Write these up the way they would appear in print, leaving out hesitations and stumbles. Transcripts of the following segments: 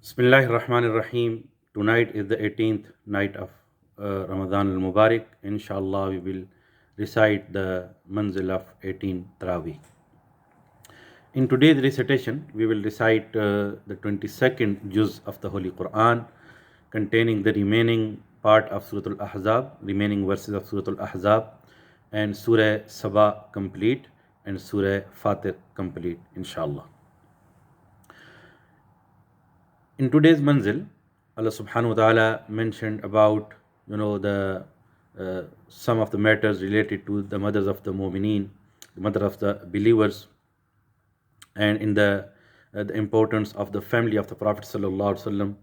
Bismillahir Rahmanir Rahim. Tonight is the 18th night of Ramadan al Mubarak. Inshallah, we will recite the manzil of 18 Taraweeh. In today's recitation, we will recite the 22nd juz of the Holy Quran, containing the remaining part of Surah Al Ahzab, remaining verses of Surah Al Ahzab, and Surah Saba complete, and Surah Fatir complete, inshallah. In today's manzil, Allah subhanahu wa ta'ala mentioned about the some of the matters related to the mothers of the mu'mineen, the mother of the believers, and in the importance of the family of the Prophet sallallahu alaihi wasallam.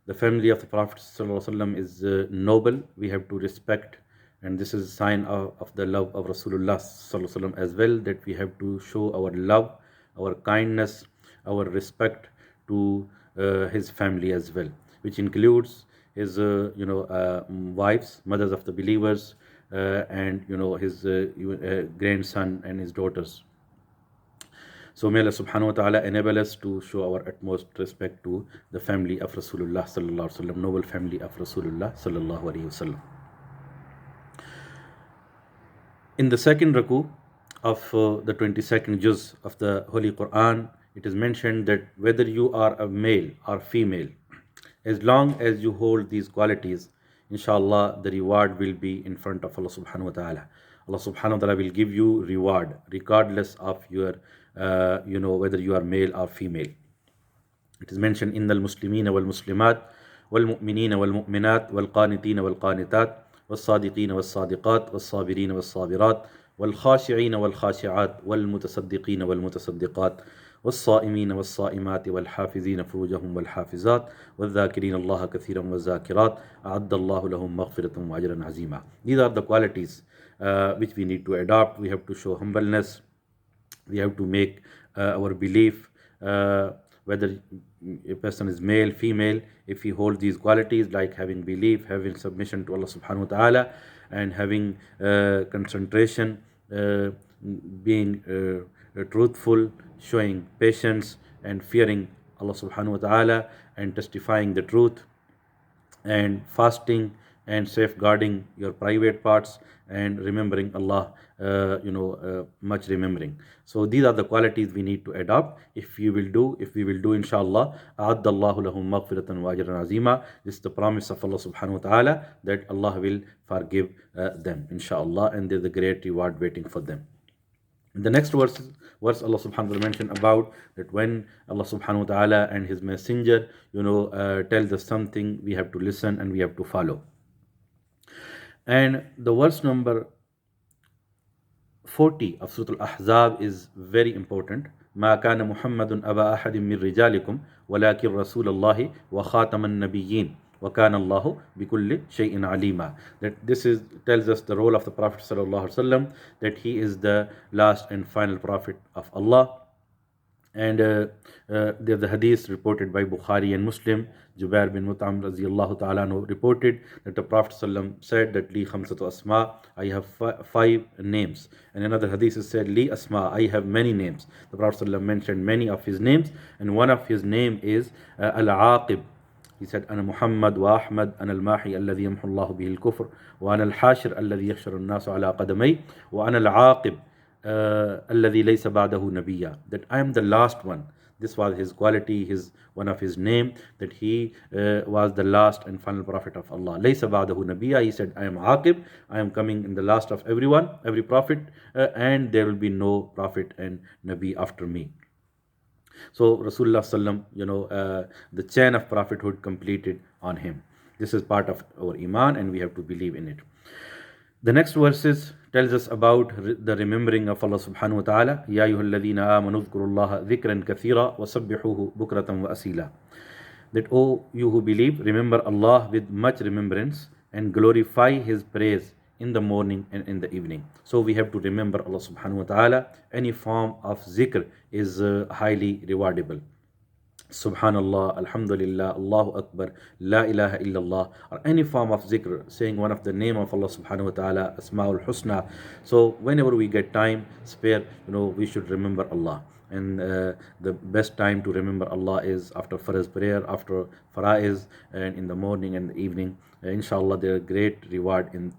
The family of the Prophet sallallahu alaihi wasallam is noble. We have to respect, and this is a sign of the love of Rasulullah sallallahu alaihi wasallam as well, that we have to show our love, our kindness, our respect to his family as well, which includes his wives, mothers of the believers, and his grandson and his daughters. So may Allah subhanahu wa ta'ala enable us to show our utmost respect to the family of Rasulullah sallallahu alaihi wasallam, noble family of Rasulullah sallallahu alaihi wasallam. In the second raku of the 22nd juz of the Holy Quran, it is mentioned that whether you are a male or female, as long as you hold these qualities, inshallah, the reward will be in front of Allah subhanahu wa ta'ala. Allah subhanahu wa ta'ala will give you reward regardless of your, whether you are male or female. It is mentioned, إن المسلمين والمسلمات والمؤمنين والمؤمنات والقانتين والقانتات والصادقين والصادقات والصابرين والصابرات والخاشعين والخاشعات والمتصدقين والمتصدقات والصائمين والصائمات والحافظين فروجهم والحافظات والذاكرين الله كثيرا والذاكرات أعد الله لهم مغفرة وأجرا عظيما. These are the qualities which we need to adopt. We have to show humbleness. We have to make our belief, whether a person is male, female, if he holds these qualities like having belief, having submission to Allah subhanahu wa ta'ala, and having concentration, being truthful, showing patience, and fearing Allah subhanahu wa ta'ala, and testifying the truth, and fasting, and safeguarding your private parts, and remembering Allah, much remembering. So these are the qualities we need to adopt. If we will do, inshallah, a'addallahu lahum maghfiratan wa ajran azima. This is the promise of Allah subhanahu wa ta'ala, that Allah will forgive them, inshallah, and there's a great reward waiting for them. In the next verse Allah subhanahu wa ta'ala mentioned about that when Allah subhanahu wa ta'ala and his messenger tells us something, we have to listen and we have to follow. And the verse number 40 of Surah Al-Ahzab is very important. ما كان محمد أبا أحد من رجالكم ولكن رسول الله وخاتم النبيين وكان الله بكل شيء عليما. That this tells us the role of the Prophet sallallahu alaihi wasallam, that he is the last and final prophet of Allah. And there's the hadith reported by Bukhari and Muslim. Jubair bin Mut'am radiyallahu ta'ala anhu reported that the Prophet ﷺ said that Li khamsatu asma, I have five names. And another hadith is said, Li asma, I have many names. The Prophet ﷺ mentioned many of his names, and one of his name is Al-Aqib. He said, أنا محمد وأحمد أنا الماحي الذي يمحو الله به الكفر وأنا الحاشر الذي يحشر الناس على قدمي وأنا العاقب الذي ليس بعده نبيا. That I am the last one. This was his quality, one of his name, that he was the last and final prophet of Allah. ليس بعده نبيا. He said, I am Aqib, I am coming in the last of everyone, every prophet, and there will be no prophet and Nabi after me. So Rasulullah sallam, the chain of prophethood completed on him. This is part of our iman, and we have to believe in it. The next verses tells us about the remembering of Allah subhanahu wa ta'ala. Ya ayyuhalladhina amanu dhkurullaha dhikran kathira wa sabbihuhu bukratan wa asila. That, O you who believe, remember Allah with much remembrance and glorify his praise in the morning and in the evening. So we have to remember Allah subhanahu wa ta'ala. Any form of zikr is highly rewardable. Subhanallah, Alhamdulillah, Allahu Akbar, La ilaha illallah, or any form of zikr, saying one of the name of Allah subhanahu wa ta'ala, Asma'ul Husna. So whenever we get time spare, we should remember Allah. and the best time to remember Allah is after Farz prayer, after Faraiz, and in the morning and the evening. Inshallah, there are great reward in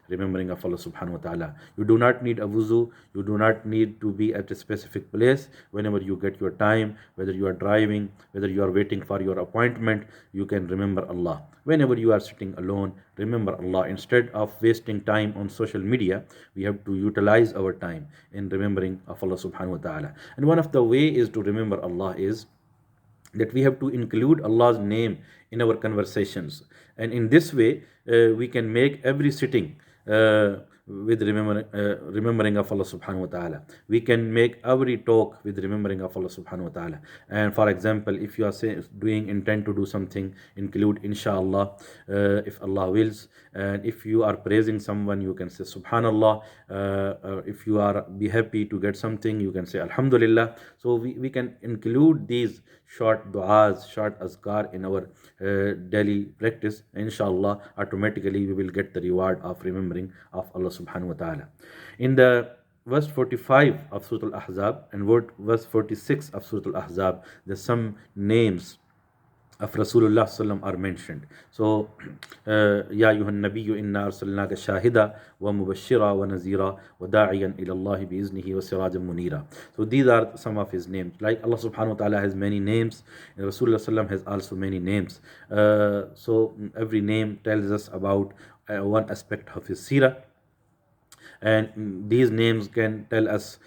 remembering of Allah subhanahu wa ta'ala. You do not need a wuzu, you do not need to be at a specific place. Whenever you get your time, whether you are driving, whether you are waiting for your appointment, you can remember Allah. Whenever you are sitting alone, remember Allah. Instead of wasting time on social media, we have to utilize our time in remembering of Allah subhanahu wa ta'ala. And one of the way is to remember Allah is that we have to include Allah's name in our conversations. And in this way, we can make every sitting with remembering of Allah subhanahu wa ta'ala. We can make every talk with remembering of Allah subhanahu wa ta'ala. And for example, if you are intend to do something, include inshallah, if Allah wills. And if you are praising someone, you can say subhanallah. If you are be happy to get something, you can say alhamdulillah. So we can include these short du'as, short azkar in our daily practice. Inshallah, automatically we will get the reward of remembering of Allah subhanahu wa ta'ala. In the verse 45 of Surah Al-Ahzab and verse 46 of Surah Al-Ahzab, there's some names of Rasulullah sallam are mentioned. So, Ya ayyuhan nabiyyu inna arsalnaka shahida wa mubashshira wa nazira wa da'iyan ila Allah bi iznihi wa sirajan munira. So these are some of his names. Like Allah subhanahu wa ta'ala has many names, and Rasulullah sallam has also many names. So every name tells us about one aspect of his seerah. And these names can tell us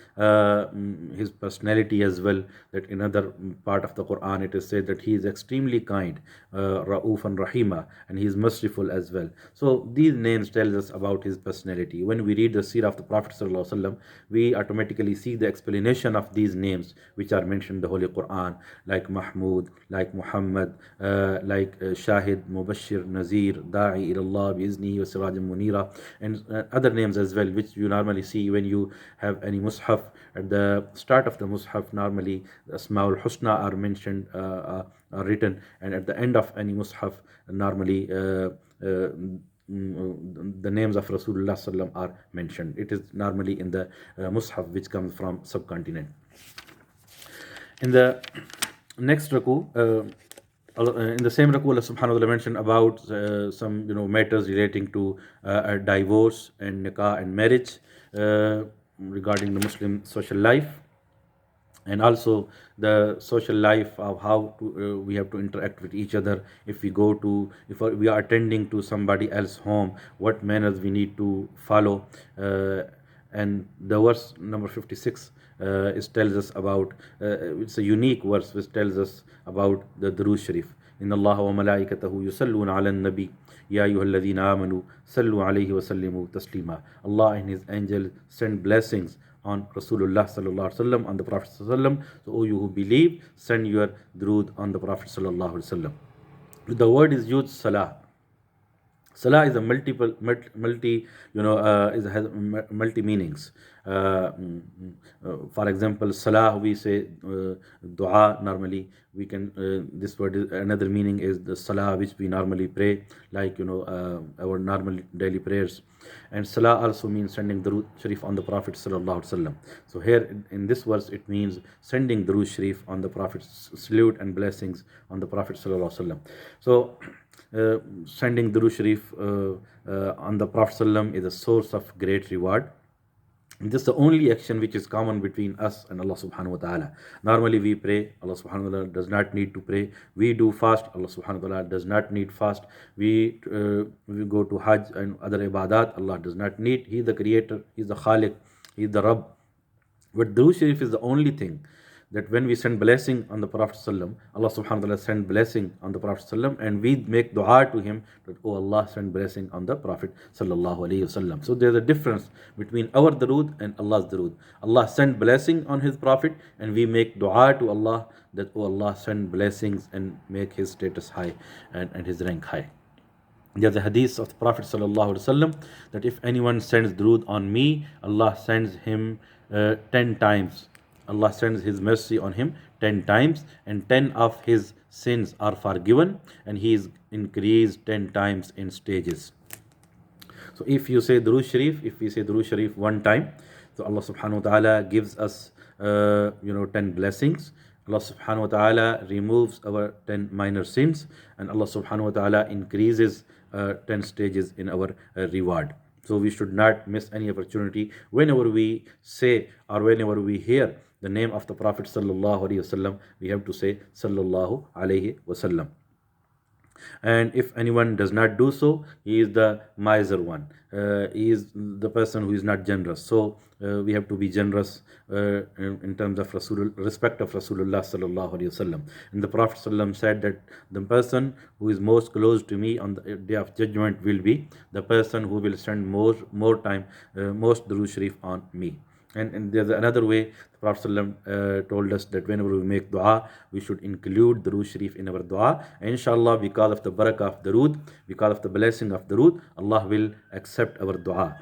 his personality as well. That in another part of the Quran it is said that he is extremely kind, Ra'uf and Rahima, and he is merciful as well. So these names tell us about his personality. When we read the seerah of the Prophet ﷺ, we automatically see the explanation of these names which are mentioned in the Holy Quran, like Mahmud, like Muhammad, like Shahid, Mubashir, Nazir, Da'i ilallah bi iznihi wa sirajin munira, and other names as well, which you normally see when you have any mushaf. At the start of the mushaf, normally Asma'ul Husna are mentioned, are written, and at the end of any mushaf, normally the names of Rasulullah sallam are mentioned. It is normally in the mushaf which comes from subcontinent. In the next raku, in the same raku, Allah subhanahu wa ta'ala mentioned about some matters relating to divorce and nikah and marriage, regarding the Muslim social life, and also the social life of how we have to interact with each other. If we we are attending to somebody else's home, what manners we need to follow. And the verse number 56 tells us about, it's a unique verse which tells us about the Durood Sharif. Inna Allah wa malaikatahu yusalluna ala nabi Ya ayyuhalladhina amanu sallu alayhi wa sallimu taslima. Allah and his angels send blessings on Rasulullah sallallahu alaihi wasallam, on the Prophet sallallahu alaihi wasallam. So, O you who believe, send your durood on the Prophet sallallahu alaihi wasallam. The word is used salah. Salah is a has multi meanings. For example, salah, we say dua normally. We can this word is, another meaning is the salah which we normally pray, like our normal daily prayers. And salah also means sending durood sharif on the Prophet sallallahu alaihi wasallam. So here in this verse it means sending durood sharif on the Prophet, salute and blessings on the Prophet sallallahu alaihi wasallam. So sending Durood Sharif on the Prophet ﷺ is a source of great reward. This is the only action which is common between us and Allah subhanahu wa ta'ala. Normally we pray, Allah subhanahu wa ta'ala does not need to pray. We do fast, Allah subhanahu wa ta'ala does not need fast. We go to Hajj and other ibadat, Allah does not need. He is the creator, He is the Khaliq, He is the Rabb. But Durood Sharif is the only thing that when we send blessing on the Prophet ﷺ, Allah subhanahu wa ta'ala send blessing on the Prophet ﷺ, and we make dua to him that, oh Allah, send blessing on the Prophet sallallahu alaihi wasallam. So there's a difference between our durood and Allah's durood. Allah send blessing on his Prophet, and we make dua to Allah that, oh Allah, send blessings and make his status high and his rank high. There's a hadith of the Prophet sallallahu alaihi wasallam that if anyone sends durood on me, Allah sends him 10 times. Allah sends his mercy on him 10 times, and 10 of his sins are forgiven, and he is increased 10 times in stages. So if you say Durood Sharif, if we say Durood Sharif one time, so Allah subhanahu wa ta'ala gives us 10 blessings. Allah subhanahu wa ta'ala removes our 10 minor sins, and Allah subhanahu wa ta'ala increases 10 stages in our reward. So we should not miss any opportunity. Whenever we say or whenever we hear the name of the Prophet sallallahu alaihi wasallam, we have to say sallallahu alaihi wasallam. And if anyone does not do so, he is the miser one. He is the person who is not generous. So we have to be generous in terms of respect of Rasulullah sallallahu alaihi wasallam. And the Prophet sallam said that the person who is most close to me on the day of judgment will be the person who will spend more time, most Durood Sharif on me. And there's another way. The Prophet told us that whenever we make dua, we should include Durood Sharif in our dua. And inshallah, because of the barakah of Durood, because of the blessing of Durood, Allah will accept our dua.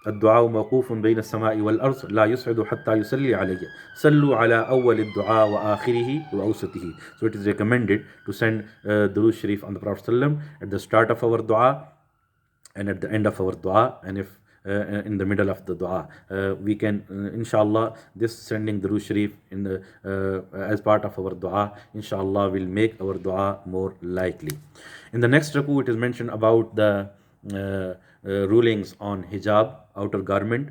الدعاء موقوف بين السماء والأرض لا يسعد حتى يصلي عليه صلوا على أول الدعاء وآخره وأوسطه. So it is recommended to send Durood Sharif on the Prophet ﷺ at the start of our dua and at the end of our dua, and if in the middle of the dua. We can, inshallah, this sending Durood Sharif in the, as part of our dua, inshallah, will make our dua more likely. In the next raku, it is mentioned about the rulings on hijab, outer garment,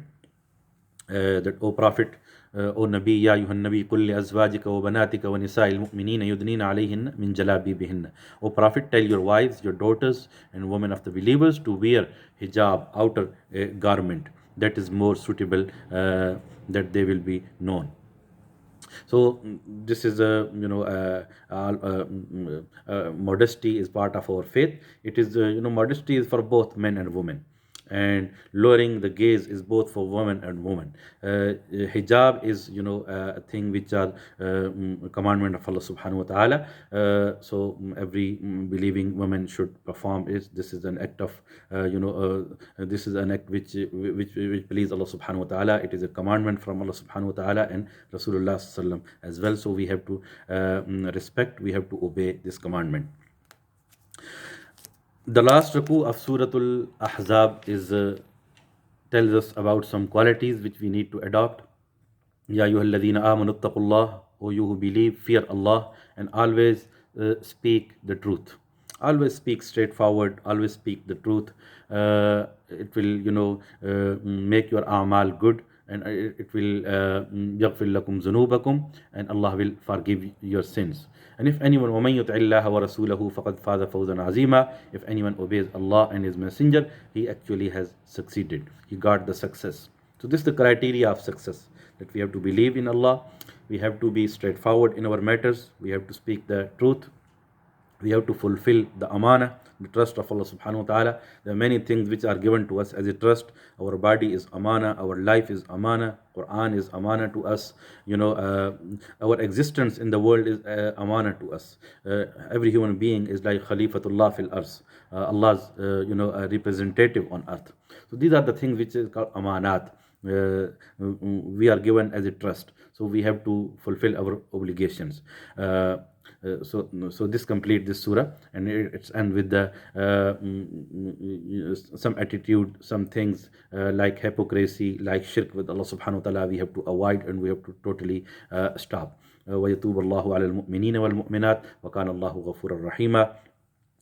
that, O Prophet, O Nabi, Ya Ayuhan Nabi, Kulli Azwajika wa Banatika wa Nisa'il Mu'minina Yudnina alayhinna min jalabibihinna. O Prophet, tell your wives, your daughters, and women of the believers to wear hijab, outer garment, that is more suitable, that they will be known. So this is modesty is part of our faith. It is modesty is for both men and women, and lowering the gaze is both for women and women. Hijab is a thing which are commandment of Allah subhanahu wa ta'ala. So every believing woman should perform it. This is an act of this is an act which please Allah subhanahu wa ta'ala. It is a commandment from Allah subhanahu wa ta'ala and Rasulullah sallam as well. So we have to respect, we have to obey this commandment. The last raku of Suratul Ahzab is tells us about some qualities which we need to adopt. Ya ayyuhalladhina amanu attaqullah, O you who believe, fear Allah, and always speak the truth. Always speak straightforward, always speak the truth. It will make your a'mal good, and it will yaghfir lakum zunubakum, and Allah will forgive your sins. And if anyone وَمَن يُطِعِ اللَّهَ وَرَسُولَهُ فَقَدْ فَازَ فَوْزًا عَظِيمًا, if anyone obeys Allah and His Messenger, he actually has succeeded. He got the success. So this is the criteria of success, that we have to believe in Allah, we have to be straightforward in our matters, we have to speak the truth, we have to fulfill the amana, the trust of Allah subhanahu wa ta'ala. There are many things which are given to us as a trust. Our body is amana, our life is amana, Quran is amana to us, our existence in the world is amana to us. Every human being is like Khalifatullah fil ars, Allah's a representative on earth. So these are the things which is called amanat. We are given as a trust, so we have to fulfill our obligations. So this complete this surah, and it's end with the some attitude, some things like hypocrisy, like shirk with Allah subhanahu wa ta'ala, we have to avoid and we have to totally stop. وَيَتُوبَ اللَّهُ عَلَى الْمُؤْمِنِينَ وَالْمُؤْمِنَاتِ وَكَانَ اللَّهُ غَفُورًا رَحِيمًا.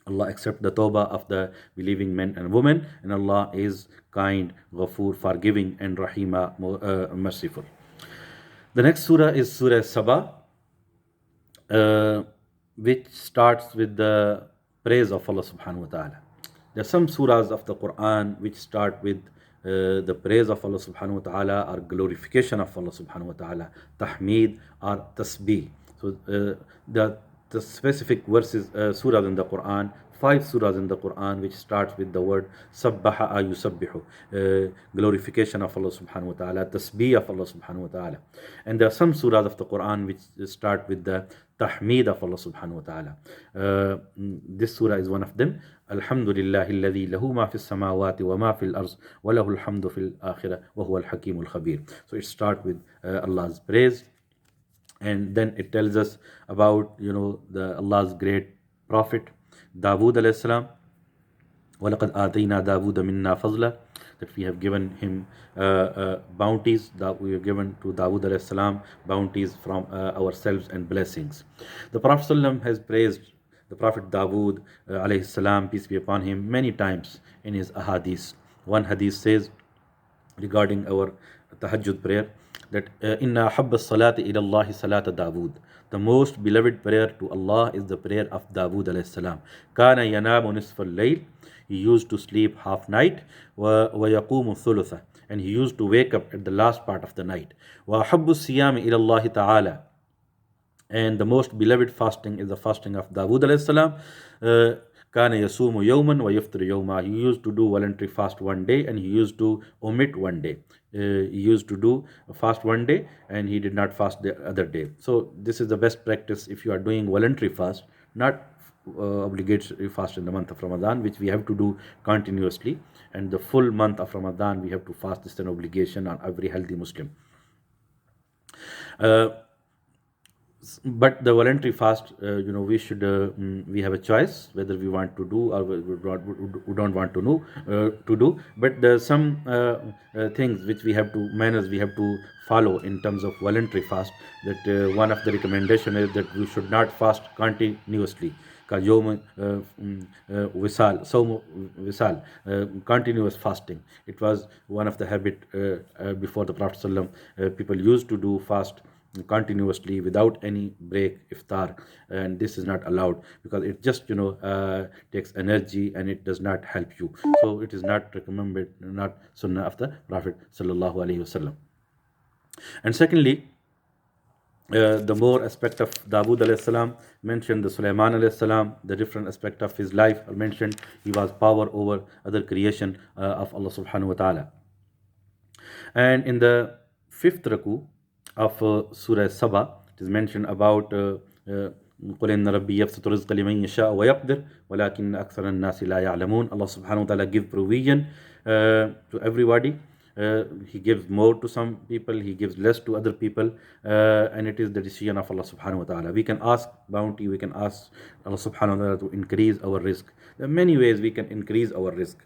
Allah accept the tawbah of the believing men and women, and Allah is kind, Ghafoor, forgiving, and Rahima, merciful. The next surah is Surah Saba, which starts with the praise of Allah subhanahu wa ta'ala. There are some surahs of the Quran which start with the praise of Allah subhanahu wa ta'ala or glorification of Allah subhanahu wa ta'ala, tahmeed or tasbih. So the specific verses, surahs in the Quran, 5 surahs in the Quran which starts with the word sabbaha yusabbihu, glorification of Allah subhanahu wa ta'ala, tasbih of Allah subhanahu wa ta'ala. And there are some surahs of the Quran which start with the tahmeed of Allah subhanahu wa ta'ala. This surah is one of them. Alhamdulillahi alladhi lahu ma fis samawati wa ma fil arz wa lahu alhamdu fil akhirah wa huwa al-hakimul khabir. So it starts with Allah's praise, and then it tells us about the Allah's great prophet Dawood alayhi salam. وَلَقَدْ آتَيْنَا دَاوُودَ مِنَّا فَضْلًا, that we have given him bounties, that we have given to Dawood alayhi salam bounties from ourselves and blessings. The Prophet ﷺ has praised the Prophet Dawood alayhi salam, peace be upon him, many times in his ahadith. One hadith says regarding our tahajjud prayer that inna habba salati ila Allah salat Dawood, the most beloved prayer to Allah is the prayer of Dawood alayhi salam. Kana yanamu nisfal layl, he used to sleep half night, wa yaqumu thulutha, and he used to wake up at the last part of the night. Wa habbu siyami ila Allah ta'ala, and the most beloved fasting is the fasting of Dawood alayhi salam. Kana yasumu yawman wa yaftiru yawma, he used to do voluntary fast one day and he used to omit one day. He used to do fast one day and he did not fast the other day. So this is the best practice if you are doing voluntary fast, not obligatory fast in the month of Ramadan, which we have to do continuously, and the full month of Ramadan we have to fast. This is an obligation on every healthy Muslim. But the voluntary fast, we should we have a choice whether we want to do or we don't want to do. But there are some things which we have to manners we have to follow in terms of voluntary fast. That one of the recommendation is that we should not fast continuously. Wisal, continuous fasting. It was one of the habit before the Prophet ﷺ. People used to do fast continuously without any break, iftar, and this is not allowed because it just takes energy and it does not help you. So it is not recommended, not sunnah of the Prophet sallallahu alaihi wasallam. And secondly, the more aspect of Dawood alayhi salam mentioned, the Sulaiman alayhi salam, the different aspect of his life are mentioned. He was power over other creation of Allah subhanahu wa ta'ala. And in the fifth raku of Surah Saba, it is mentioned about قل إن ربي يبسط الرزق لمن يشاء ويقدر ولكن أكثر الناس لا يعلمون. Allah subhanahu wa ta'ala gives provision to everybody. He gives more to some people, he gives less to other people, and it is the decision of Allah subhanahu wa ta'ala. We can ask bounty, we can ask Allah subhanahu wa ta'ala to increase our risk. There are many ways we can increase our risk,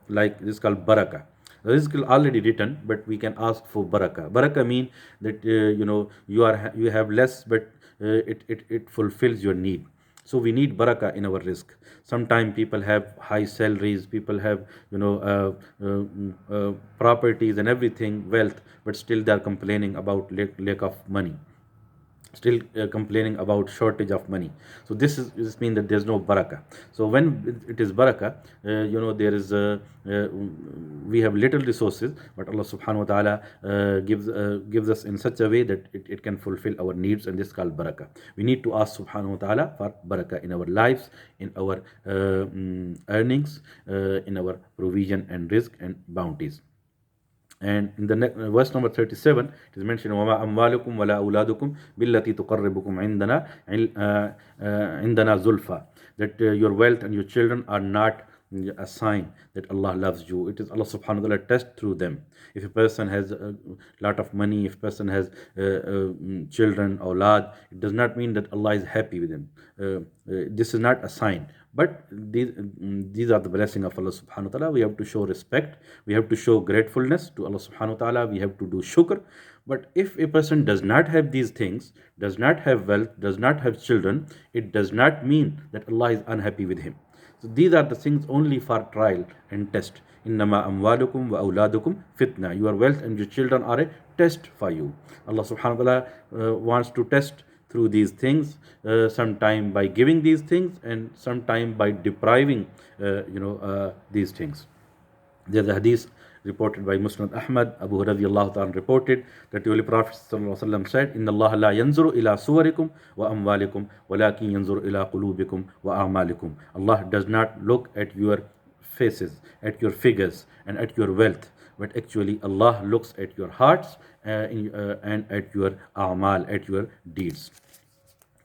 like this is called barakah. The risk is already written, but we can ask for barakah. Barakah means that you have less, but it fulfills your need. So we need barakah in our risk. Sometimes people have high salaries, people have properties and everything, wealth, but still they are complaining about lack of money, still complaining about shortage of money. So this means that there's no barakah. So when it is barakah, there is we have little resources, but Allah subhanahu wa ta'ala gives us in such a way that it can fulfill our needs, and this is called barakah. We need to ask subhanahu wa ta'ala for barakah in our lives, in our earnings, in our provision and risk and bounties. And in the verse number 37, it is mentioned, وَمَا أَمْوَالُكُمْ وَلَا أَوْلَادُكُمْ بِالَّتِي تُقَرِّبُكُمْ عِنْدَنَا زُلْفَى, that your wealth and your children are not a sign that Allah loves you. It is Allah subhanahu wa ta'ala test through them. If a person has a lot of money, if a person has children or lad, it does not mean that Allah is happy with him. This is not a sign. But these are the blessing of Allah subhanahu wa ta'ala. We have to show respect. We have to show gratefulness to Allah subhanahu wa ta'ala. We have to do shukr. But if a person does not have these things, does not have wealth, does not have children, it does not mean that Allah is unhappy with him. So these are the things only for trial and test. Innama amwalukum wa awladukum fitna. Your wealth and your children are a test for you. Allah subhanahu wa ta'ala wants to test through these things, sometime by giving these things and sometime by depriving these things. There's a hadith reported by Musnad Ahmad. Abu Hurairah ta'ala reported that the Holy Prophet said, Inna Allah la yanzuru ila suwarikum wa amwalikum walakin yanzuru ila qulubikum wa a'malikum. Allah does not look at your faces, at your figures and at your wealth, but actually Allah looks at your hearts and at your a'mal, at your deeds.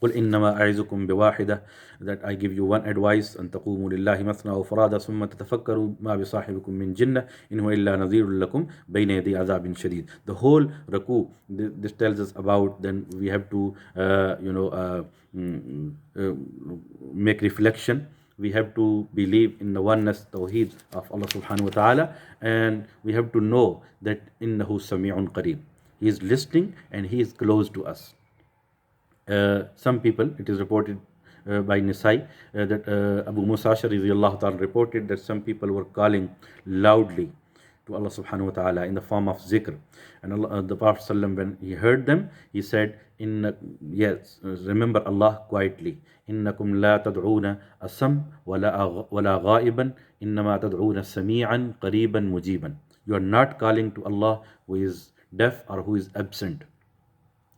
قل إنما أعظكم بواحدة, that I give you one advice, أن تقوموا لله مثنى وفرادى ثم تتفكروا ما بصاحبكم من جنة إن هو إلا نذير لكم بين يدي عذاب شديد. The whole raku, this tells us about, then we have to make reflection we have to believe in the oneness, tawheed of Allah subhanahu wa ta'ala, and we have to know that innahu sami'un qareeb. He is listening and he is close to us. Some people, it is reported by Nisai that Abu Musa Ash'ari radiyallahu ta'ala reported that some people were calling loudly to Allah subhanahu wa ta'ala in the form of zikr. And the Prophet ﷺ, when he heard them, he said, yes, remember Allah quietly. إنكم لا تدعون أسم ولا غائبا إنما تدعون سميعا قريبا مجيبا. You are not calling to Allah who is deaf or who is absent.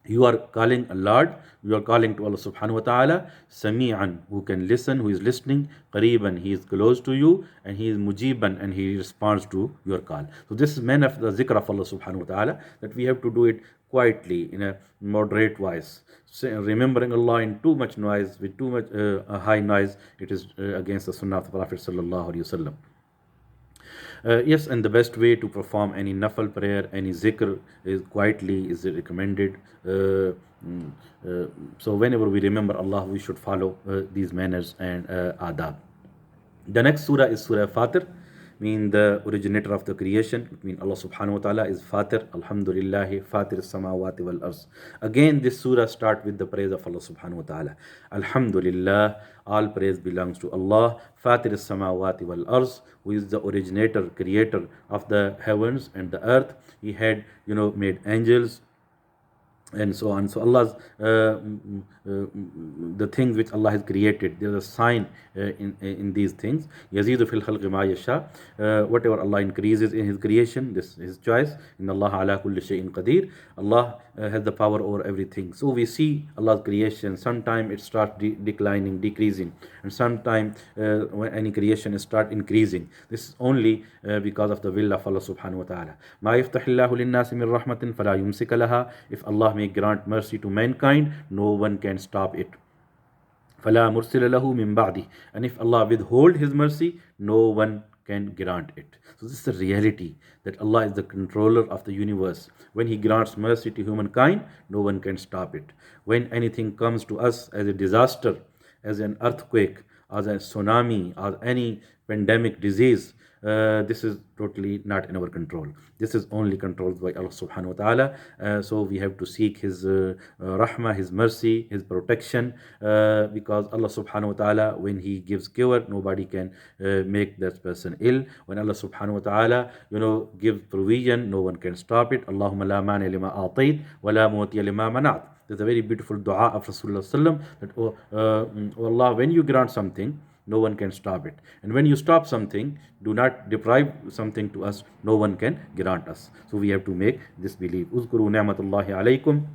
You are calling a Lord, you are calling to Allah subhanahu wa ta'ala, Sami'an, who can listen, who is listening, Qareeban, he is close to you, and he is Mujiban, and he responds to your call. So this is man of the zikr of Allah subhanahu wa ta'ala, that we have to do it quietly, in a moderate voice. Remembering Allah in too much noise, with too much high noise, it is against the sunnah of the Prophet sallallahu alaihi wasallam. Yes, and the best way to perform any nafal prayer, any zikr, is quietly is recommended. So whenever we remember Allah, we should follow these manners and adab. The next surah is Surah Fatir, mean the originator of the creation. Mean Allah subhanahu wa ta'ala is Fatir, Alhamdulillah, Fatir samawati wal arz. Again, this surah start with the praise of Allah subhanahu wa ta'ala. Alhamdulillah, all praise belongs to Allah, Fatir samawati wal arz, who is the originator, creator of the heavens and the earth. He had, made angels, and so on. So Allah's the things which Allah has created, there's a sign in these things. Yazidu fil khalqi ma yasha. Whatever Allah increases in His creation, this is His choice. Inna Allah ala kulli shay'in qadir. Allah has the power over everything. So we see Allah's creation. Sometimes it starts declining, decreasing, and sometimes when any creation start increasing. This is only because of the will of Allah subhanahu wa ta'ala. Ma yaftahillahu linnasi min rahmatin fala yumsika laha. If Allah may grant mercy to mankind, no one can stop it. فَلَا مُرْسِلَ لَهُ مِن بَعْدِهِ. And if Allah withhold His mercy, no one can grant it. So this is the reality, that Allah is the controller of the universe. When He grants mercy to humankind, no one can stop it. When anything comes to us as a disaster, as an earthquake, as a tsunami, or any pandemic disease, this is totally not in our control. This is only controlled by Allah subhanahu wa ta'ala. So we have to seek His rahmah, His mercy, His protection, because Allah subhanahu wa ta'ala, when He gives cure, nobody can make that person ill. When Allah subhanahu wa ta'ala gives provision, no one can stop it. Allahumma la mani lima a'tayt wa la mu'tiya lima mana'at. There's a very beautiful dua of Rasulullah sallam, that oh Allah, when you grant something, no one can stop it. And when you stop something, do not deprive something to us, no one can grant us. So we have to make this belief. Uzkuru ni'matullahi alaykum.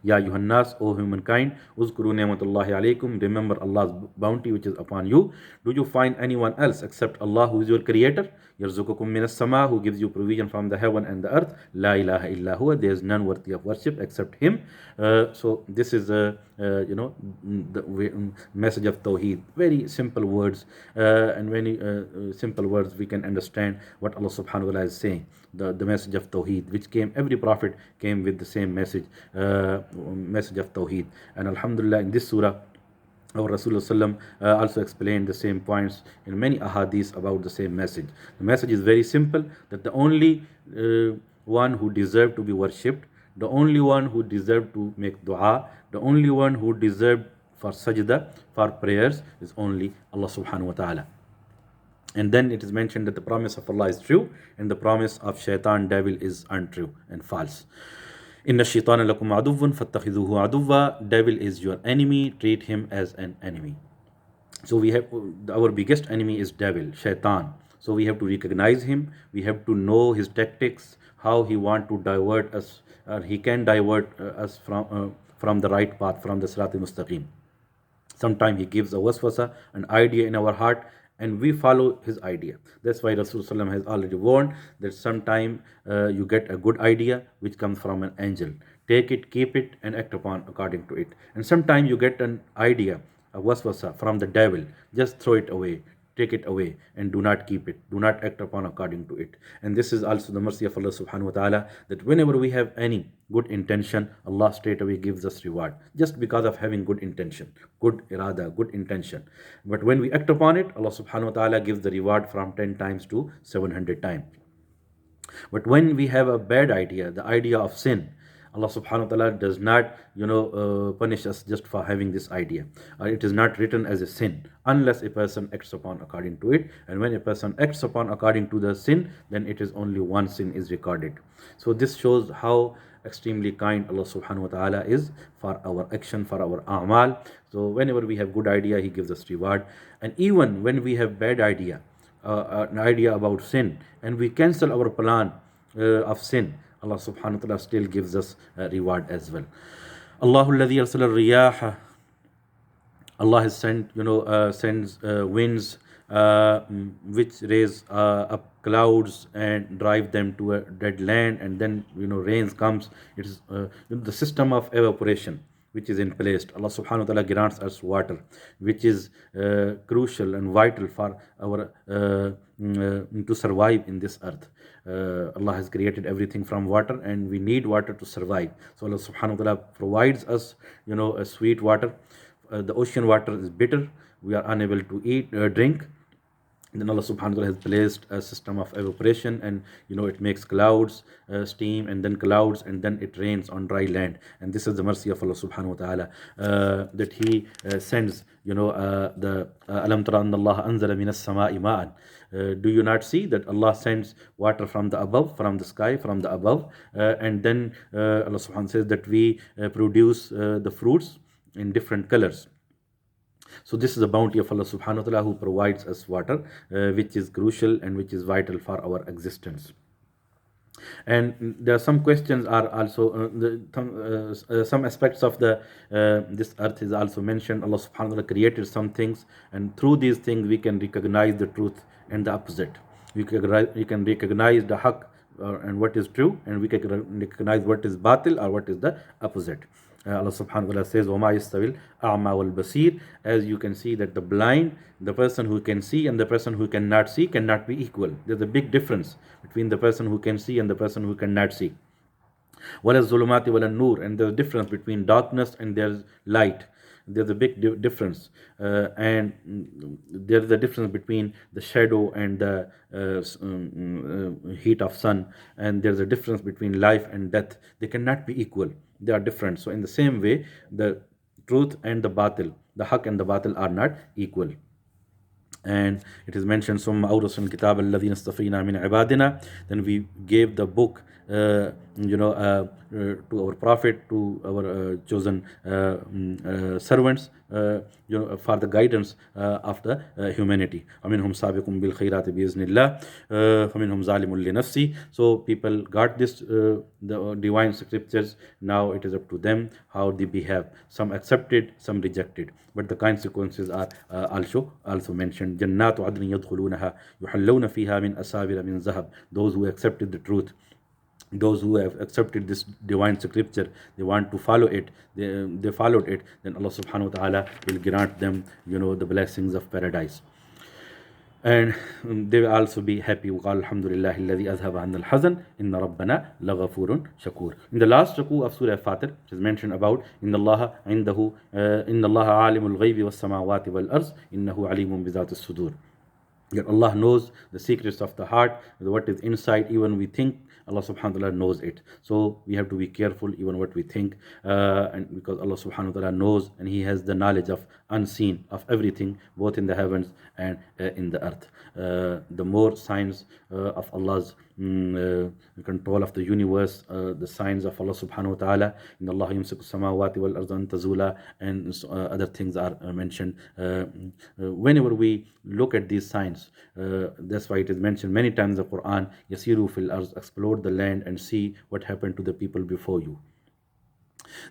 Ya Yuhannas, O humankind, Uzkuru ni'matullahi alaykum. Remember Allah's bounty which is upon you. Do you find anyone else except Allah, who is your creator? Yarzuqukum minas sama, who gives you provision from the heaven and the earth. La ilaha illa huwa, there is none worthy of worship except Him. So this is the message of Tawheed. Very simple words, and very simple words we can understand what Allah subhanahu wa ta'ala is saying. The message of Tawheed, which came, every prophet came with the same message, message of Tawheed. And Alhamdulillah, in this surah, our Rasulullah also explained the same points in many ahadith about the same message. The message is very simple, that the only one who deserved to be worshipped, the only one who deserved to make dua, the only one who deserved for sajda, for prayers, is only Allah subhanahu wa ta'ala. And then it is mentioned that the promise of Allah is true, and the promise of shaitan, devil, is untrue and false. Inna shaitana lakum aduwwun fattakhidhuhu aduwwa. Devil is your enemy, treat him as an enemy. So we have, our biggest enemy is devil, shaitan. So we have to recognize him, we have to know his tactics, how he want to divert us, or he can divert us from the right path, from the Sirat al-Mustaqim. Sometimes he gives a waswasa, an idea in our heart, and we follow his idea. That's why Rasulullah has already warned that sometime you get a good idea which comes from an angel. Take it, keep it, and act upon according to it. And sometimes you get an idea, a waswasa, from the devil. Just throw it away. take it away and do not keep it, do not act upon according to it. And this is also the mercy of Allah subhanahu wa ta'ala, that whenever we have any good intention, Allah straight away gives us reward just because of having good intention, good irada, good intention. But when we act upon it, Allah subhanahu wa ta'ala gives the reward from 10 times to 700 times. But when we have a bad idea, the idea of sin, Allah subhanahu wa ta'ala does not, punish us just for having this idea. It is not written as a sin unless a person acts upon according to it. And when a person acts upon according to the sin, then it is only one sin is recorded. So this shows how extremely kind Allah subhanahu wa ta'ala is for our action, for our a'mal. So whenever we have good idea, He gives us reward. And even when we have bad idea, an idea about sin, and we cancel our plan of sin, Allah subhanahu wa ta'ala still gives us a reward as well. Allahu alladhi arsala riyaha. Allah has sent, sends winds which raise up clouds and drive them to a dead land, and then rains comes. It is the system of evaporation which is in place. Allah subhanahu wa ta'ala grants us water, which is crucial and vital for our to survive in this earth. Allah has created everything from water, and we need water to survive. So Allah subhanahu wa ta'ala provides us, a sweet water. The ocean water is bitter. We are unable to eat, drink. Then Allah subhanahu wa ta'ala has placed a system of evaporation, and it makes clouds, steam, and then clouds, and then it rains on dry land. And this is the mercy of Allah subhanahu wa ta'ala, that He sends, the alam tara anna Allah anzala minas sama'i ma'an. Do you not see that Allah sends water from the above, from the sky, from the above, and then Allah subhanahu wa ta'ala says that we produce the fruits in different colors. So this is the bounty of Allah subhanahu wa ta'ala, who provides us water, which is crucial and which is vital for our existence. And there are some questions are also some aspects of the this earth is also mentioned. Allah subhanahu wa ta'ala created some things, and through these things we can recognize the truth and the opposite. We can recognize the haqq and what is true, and we can recognize what is batil or what is the opposite. Allah subhanahu wa ta'ala says, وَمَا يَسْتَوِي الْأَعْمَى وَالْبَصِيرُ. As you can see that the blind, the person who can see and the person who cannot see, cannot be equal. There's a big difference between the person who can see and the person who cannot see. وَلَا الظُّلُمَاتِ وَلَا النُّورِ. And there's a difference between darkness and there's light. There's a big difference, and there's a difference between the shadow and the heat of sun, and there's a difference between life and death. They cannot be equal. They are different. So in the same way, the truth and the batil, the haqq and the batil are not equal. And it is mentioned, ثُمَّ أَوْرَثْنَا الْكِتَابَ الَّذِينَ اصْطَفَيْنَا مِنْ عِبَادِنَا. Then we gave the book, to our prophet, to our chosen servants, for the guidance of the humanity. وَمِنْهُمْ سَابِقٌ بِالْخَيْرَاتِ بِإِذْنِ اللَّهِ وَمِنْهُمْ ظَالِمٌ لِنَفْسِهِ. So people got this, the divine scriptures. Now it is up to them how they behave. Some accepted, some rejected. But the consequences are also mentioned. جَنَّاتُ عَدْنٍ يَدْخُلُونَهَا يُحَلَّوْنَ فِيهَا مِنْ أَسَاوِرَ مِنْ ذَهَبٍ. Those who accepted the truth, those who have accepted this divine scripture, they want to follow it, they followed it, then Allah subhanahu wa ta'ala will grant them, the blessings of paradise. And they will also be happy. وَقَالَ الْحَمْدُ لِلَّهِ الَّذِي أَذْهَبَ عَنَّا الْحَزَنَ إِنَّ رَبَّنَا لَغَفُورٌ شَكُورٌ. In the last ruku of Surah Fatir, it is mentioned about إِنَّ اللَّهَ عِنْدَهُ إِنَّ اللَّهَ عَالِمُ الْغَيْبِ وَالسَّمَاوَاتِ وَالْأَرْضِ إِنَّهُ عَلِيمٌ بِذَاتِ الصُّدُورِ. That Allah knows the secrets of the heart, what is inside, even we think, Allah subhanahu wa ta'ala knows it. So we have to be careful even what we think, and because Allah subhanahu wa ta'ala knows, and He has the knowledge of unseen, of everything, both in the heavens and in the earth. The more signs of Allah's control of the universe, the signs of Allah subhanahu wa ta'ala, in Allah yumsiku samawati wal arda an tazula, and other things are mentioned. Whenever we look at these signs, that's why it is mentioned many times in the Quran, yasiru fil arz, explore the land and see what happened to the people before you.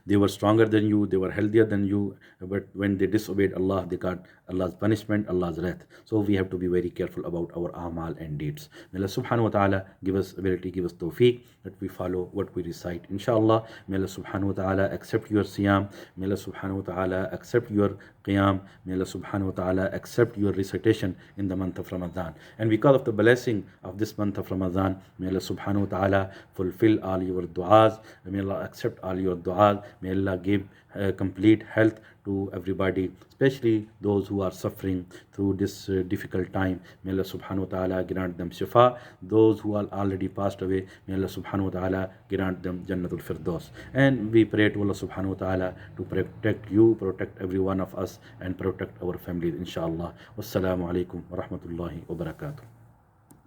They were stronger than you, they were healthier than you, but when they disobeyed Allah, they got Allah's punishment, Allah's wrath. So we have to be very careful about our amal and deeds. May Allah subhanahu wa ta'ala give us ability, give us tawfiq, that we follow what we recite. Inshallah, may Allah subhanahu wa ta'ala accept your siyam, may Allah subhanahu wa ta'ala accept your qiyam, may Allah subhanahu wa ta'ala accept your recitation in the month of Ramadan. And because of the blessing of this month of Ramadan, may Allah subhanahu wa ta'ala fulfill all your du'as, may Allah accept all your du'as, may Allah give complete health to everybody, especially those who are suffering through this difficult time. May Allah subhanahu wa ta'ala grant them shifa. Those who are already passed away, may Allah subhanahu wa ta'ala grant them Jannatul Firdaus. And we pray to Allah subhanahu wa ta'ala to protect you, protect every one of us, and protect our families, inshallah. Wassalamu alaikum wa rahmatullahi wa barakatuh.